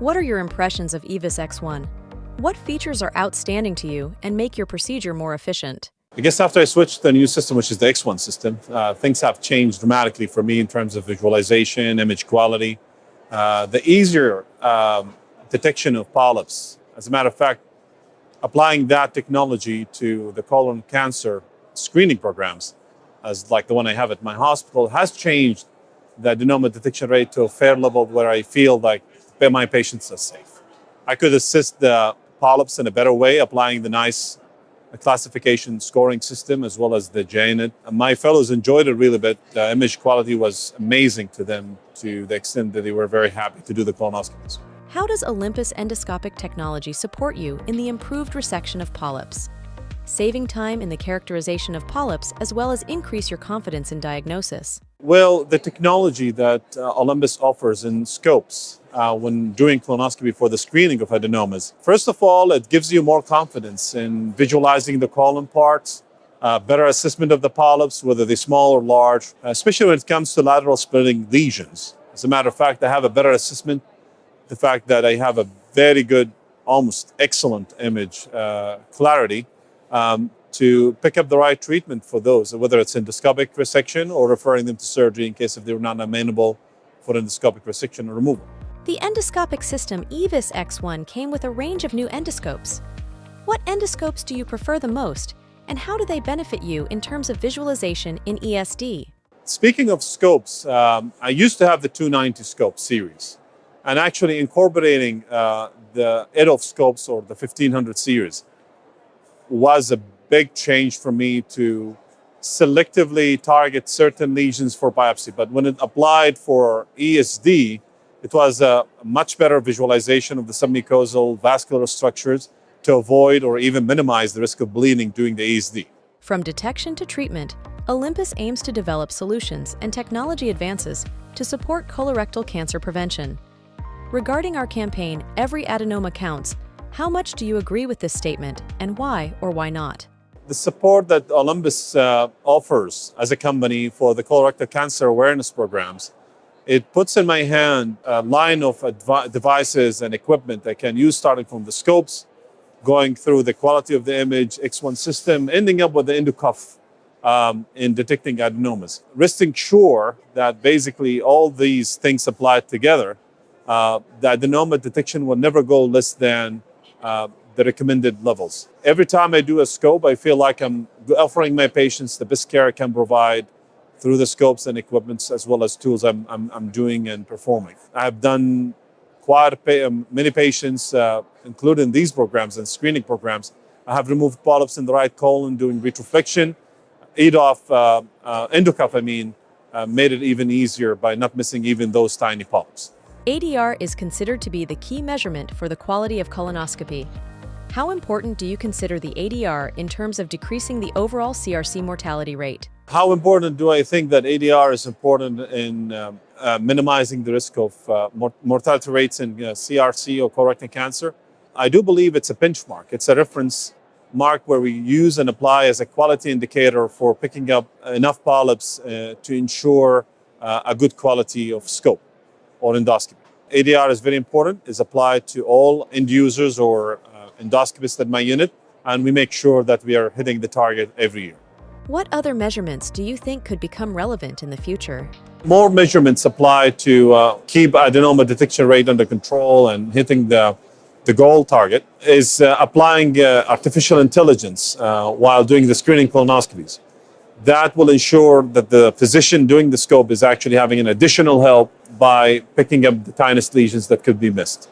What are your impressions of EVIS X1? What features are outstanding to you and make your procedure more efficient? I guess after I switched to the new system, which is the X1 system, things have changed dramatically for me in terms of visualization, image quality, the easier detection of polyps. As a matter of fact, applying that technology to the colon cancer screening programs, as like the one I have at my hospital, has changed the adenoma detection rate to a fair level where I feel like my patients are safe. I could assist the polyps in a better way, applying the nice classification scoring system as well as the JNet. My fellows enjoyed it really, but the image quality was amazing to them to the extent that they were very happy to do the colonoscopies. How does Olympus endoscopic technology support you in the improved resection of polyps, saving time in the characterization of polyps as well as increase your confidence in diagnosis? Well, the technology that Olympus offers in scopes when doing colonoscopy for the screening of adenomas, first of all, it gives you more confidence in visualizing the colon parts, better assessment of the polyps, whether they're small or large, especially when it comes to lateral spreading lesions. As a matter of fact, I have a better assessment. The fact that I have a very good, almost excellent image clarity to pick up the right treatment for those, whether it's endoscopic resection or referring them to surgery in case if they're not amenable for endoscopic resection or removal. The endoscopic system EVIS X1 came with a range of new endoscopes. What endoscopes do you prefer the most, and how do they benefit you in terms of visualization in ESD? Speaking of scopes, I used to have the 290 scope series, and actually incorporating the EDOF scopes or the 1500 series was a big change for me to selectively target certain lesions for biopsy. But when it applied for ESD, it was a much better visualization of the submucosal vascular structures to avoid or even minimize the risk of bleeding during the ESD. From detection to treatment, Olympus aims to develop solutions and technology advances to support colorectal cancer prevention. Regarding our campaign, Every Adenoma Counts, how much do you agree with this statement, and why or why not? The support that Olympus offers as a company for the colorectal cancer awareness programs, it puts in my hand a line of devices and equipment I can use, starting from the scopes, going through the quality of the image, X1 system, ending up with the endocuff in detecting adenomas. Resting sure that basically all these things applied together, the adenoma detection will never go less than the recommended levels. Every time I do a scope, I feel like I'm offering my patients the best care I can provide through the scopes and equipments as well as tools I'm doing and performing. I have done quite many patients, including these programs and screening programs. I have removed polyps in the right colon doing retroflexion. EDOF, endocuff, made it even easier by not missing even those tiny polyps. ADR is considered to be the key measurement for the quality of colonoscopy. How important do you consider the ADR in terms of decreasing the overall CRC mortality rate? How important do I think that ADR is important in minimizing the risk of mortality rates in CRC or colorectal cancer? I do believe it's a benchmark. It's a reference mark where we use and apply as a quality indicator for picking up enough polyps to ensure a good quality of scope or endoscopy. ADR is very important. It's applied to all end users or endoscopists at my unit, and we make sure that we are hitting the target every year. What other measurements do you think could become relevant in the future? More measurements applied to keep adenoma detection rate under control and hitting the goal target is applying artificial intelligence while doing the screening colonoscopies. That will ensure that the physician doing the scope is actually having an additional help by picking up the tiniest lesions that could be missed.